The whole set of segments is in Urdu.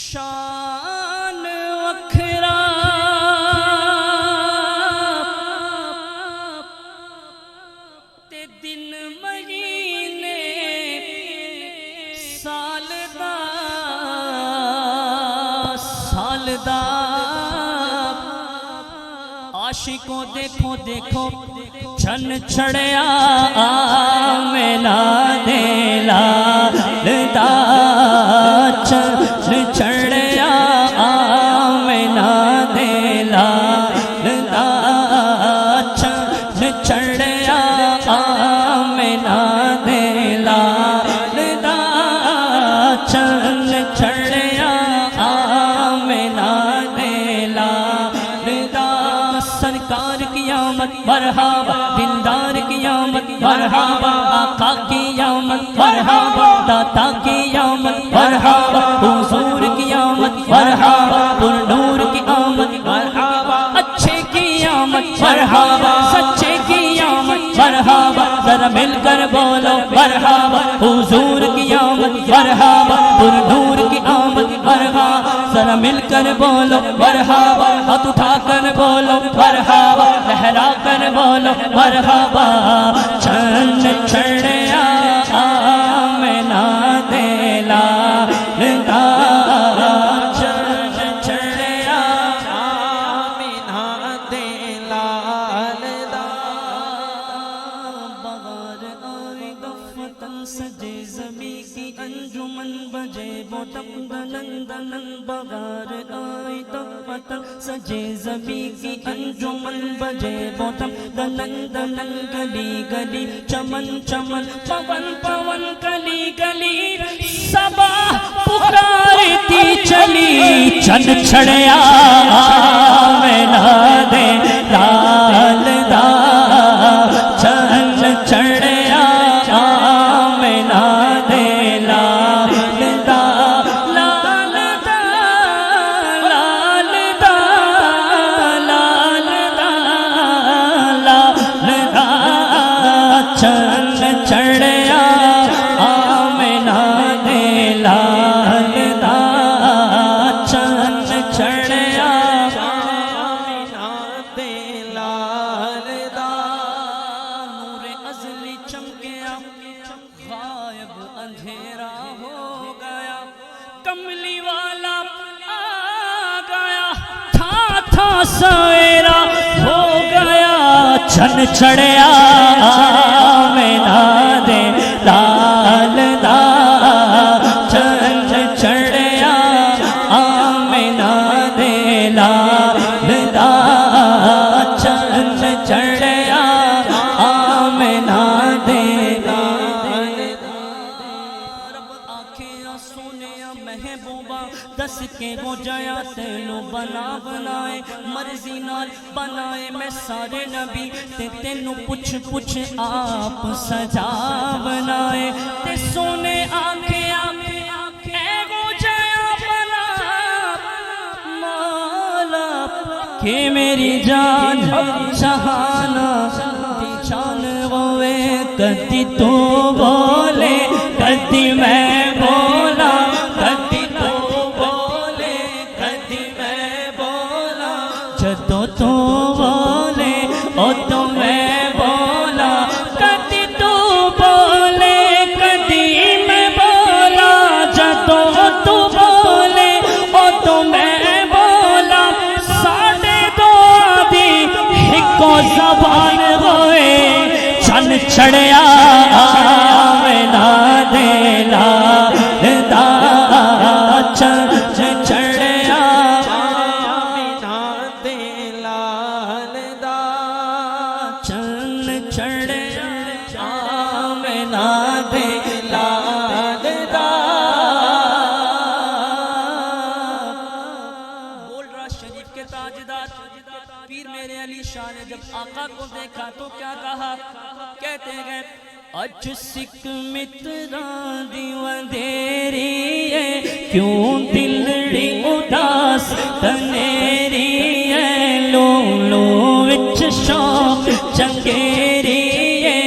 شان وکھرا تے دن مہینے سال دا عاشقوں دیکھو دیکھو چھن چھڑیا میلا دیلا دا چھن چھڑیا میلا دیلا دا چھن چھڑیا میلا دیلا دا چھن چھڑیا میلا دیلا دا سرکار کی آمد مرحبا دلدار کی آمد مرحبا آقا کی آمد مرحبا داتا کی آمد مرحبا حضور کی آمد مرحبا پر نور کی آمد مرحبا اچھے کی آمد مرحبا سچے کی آمد مرحبا ذرا مل کر بولو مرحبا حضور کی آمد مرحبا پر نور کی آمد مرحبا ذرا مل کر بولو مرحبا ہاتھ اٹھا کر بولو مرحبا لہرا کر بولو مرحبا چھن چھڑیا آمینہ دیلا دا چھن چھڑیا آمینہ دیلا دا بغار آئی دفتن سجے زمین کی انجمن بجے وہ تب دنن دنن بغار آئی دفتن سجے زمین کی انجمن بجے وہ تب دنن دنن گلی گلی چمن چمن پون پون گلی گلی صبا پکارتی چلی چھن چھڑیا میلا دے لال دا چھن چھڑیا میلا دے لال دا لال دا لال دا لال دا لال دا چھن چھڑیا آمینہ دے لال دا چھن چھڑیا آمینہ دے لال دا نور ازلی چمکیا غائب اندھیرا ہو گیا کملی والا آ گیا تھا تھا سویرا ہو گیا چھن چھڑیا آمینہ دے لال دا چھن چھڑیا آمینہ دے لال دا چھن چھڑیا آمینہ دے لال دا رب آنکھیں سونیا محبوبہ دس کے وہ جایا تینو بنا بنائے مرضی نال بنائے میں سارے نبی تے تینو پوچھ پوچھ آپ سجا بنائے تے سونے آنکھیں اے وہ جایا بنا مولا کہ میری جان شہانہ دی جان ہوئے کدی تو بولے کدی میں بولا کدی تو بولے کدی میں بولا جدو تو بولے او تو میں بولا کدی تو بولے کدی میں بولا جدو تو بولے او تو میں بولا ساڑھے دو آدھی ہکو زبان ہوئے چھن چھڑیا آمینہ دے لال دا چھن چھڑیا آمینہ دے لال دا چھن چھڑیا آمینہ دے لال دا بول رہا شریف کے تاجدار پیر میرے علی شاہ نے جب آقا کو دیکھا تو کیا کہا کہتے ہیں اج سکھ متران دی وندیری ہے کیوں دلڑی اداس تنیری ہے لو لو وچ شوق چنگیری ہے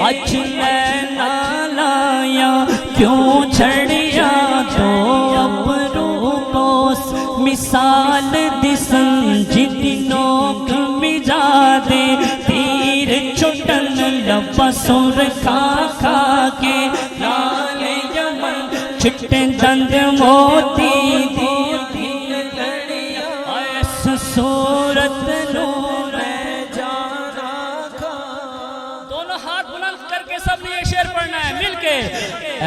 اج میں نالایا کیوں چھڑیا تو ابرو کو مثال دسن جدی نوک مجا دے تیر چھٹن لبا سور کھا کھا کے لال یمن چھٹے دند موتی دی لڑیا ایس صورت نو میں جانا کھا دونوں ہاتھ بلند کر کے سب نے یہ شعر پڑھنا ہے مل کے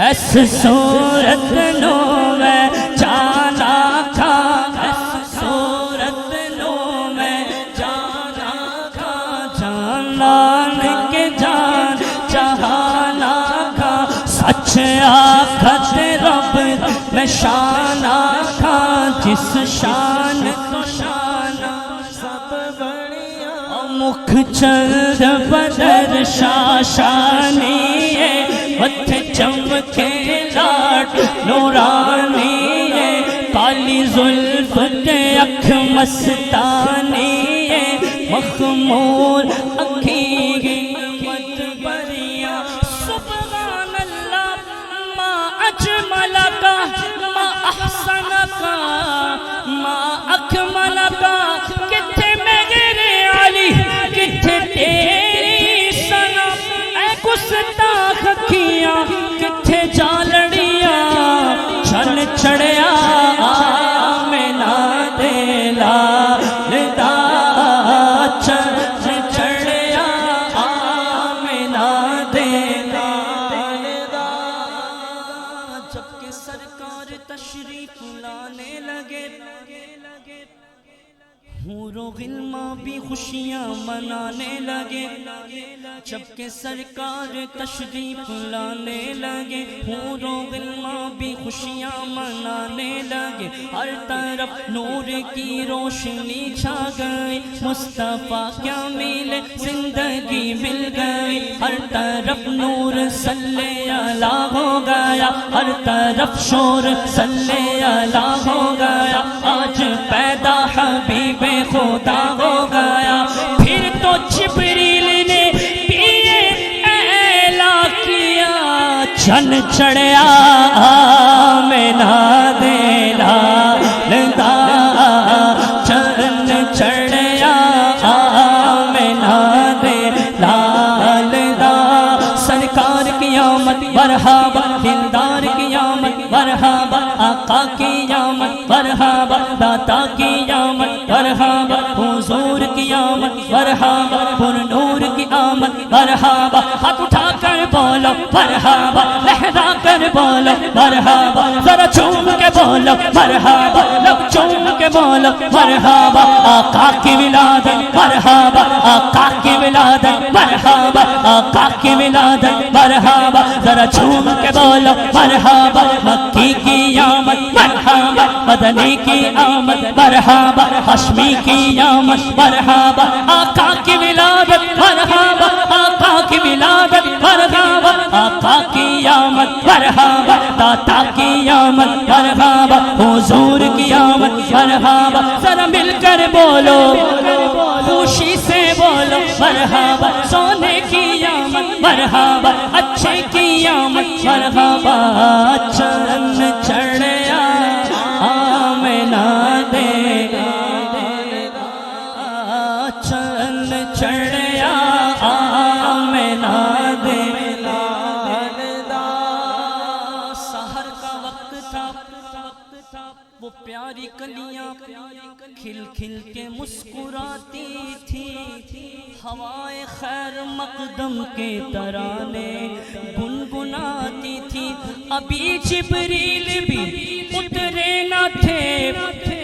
ایس صورت نو میں جانا کھا ایس صورت نو میں جانا کھا جان لال کے جان جہانا کھا سچ آخت رب میں شان آکھا جس شان تو شان سب بڑیا مکھ چند بدر شاشانی ہے ہتھ چمکے لاٹ نورانی ہے کالی زلف تے اکھ مستانی ہے مخمور اکھی مت بریاں سبحان اللہ ما اجمل کا ما احسن کا ما اکمل کا کتھے میرے علی کتھے تیری صنم اے گستاخ اکھیاں کتھے جالڑیاں چھن چڑھیا آمینہ دے لال دا چھن چڑھیا آمینہ دے لال دا جب کہ سرکار تشریف لانے لگے حور و غلماں بھی خوشیاں منانے لگے جبکہ سرکار تشریف لانے لگے حور و غلماں بھی خوشیاں منانے لگے ہر طرف نور کی روشنی چھا گئی مصطفیٰ کیا ملے زندگی مل گئی ہر طرف نور صلی اللہ ہو گیا ہر طرف شور صلی اللہ ہو گیا آج پیدا حبیب خدا ہو گیا پھر تو جبریل نے پیے اعلیٰ کیا چھن چڑھیا آمینہ دے لال دا چھن چڑھیا آمینہ دے لال دا سرکار کی آمد مرحبا دلدار کی آمد مرحبا آقا کی آمد مرحبا داتا کی آمد مرحبا حضور کی آمد مرحبا پر نور کی آمد مرحبا ہاتھ اٹھا کر بولو مرحبا لہرا کر بولو مرحبا ذرا چوم کے بولو مرحبا لب چوم کے بولو مرحبا آقا کی ولادت مرحبا آقا کی ولادت مرحبا آقا کی ولادت مرحبا ذرا چوم کے بولو مرحبا مکی کی آمد مرحبا مدنی کی آمد مرحبا ہاشمی کی آمد مرحبا آقا کی ولادت مرحبا آقا کی ولادت مرحبا آقا کی آمد مرحبا داتا کی آمد مرحبا حضور کی آمد مرحبا ذرا مل کر بولو خوشی سے بولو مرحبا سونے کی آمد مرحبا اچھے کی آمد مرحبا چرن چڑھیا آمینہ دے چرن چڑھیا آمینہ دے سحر کا وقت تھا وہ پیاری کلیاں کھل کھل کے مسکراتی تھی ہوائے خیر مقدم کے ترانے گنگناتی تھی ابھی جبریل بھی اترے نہ تھے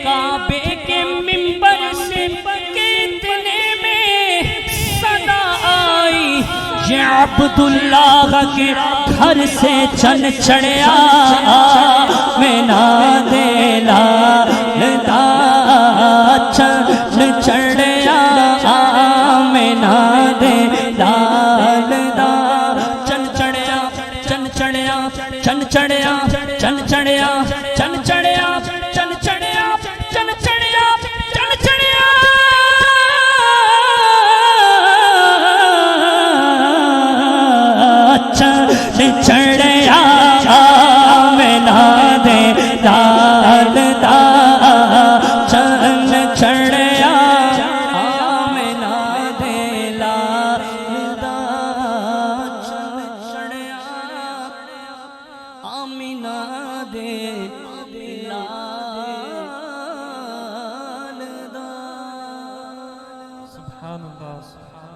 کعبے کے منبر سے کتنے میں صدا آئی یہ عبداللہ کے گھر سے چن چڑھیا آمینہ دے لال دا چن چڑھیا آمینہ دے لال دا چن چڑھیا چن چڑھیا چن چڑھیا چن چڑھیا چن چڑھیا چن چڑھیا چن چڑھیا چن چڑھیا چن چڑھیا آمینہ دے لال آمینہ دے لال دا سبحان اللہ سبحان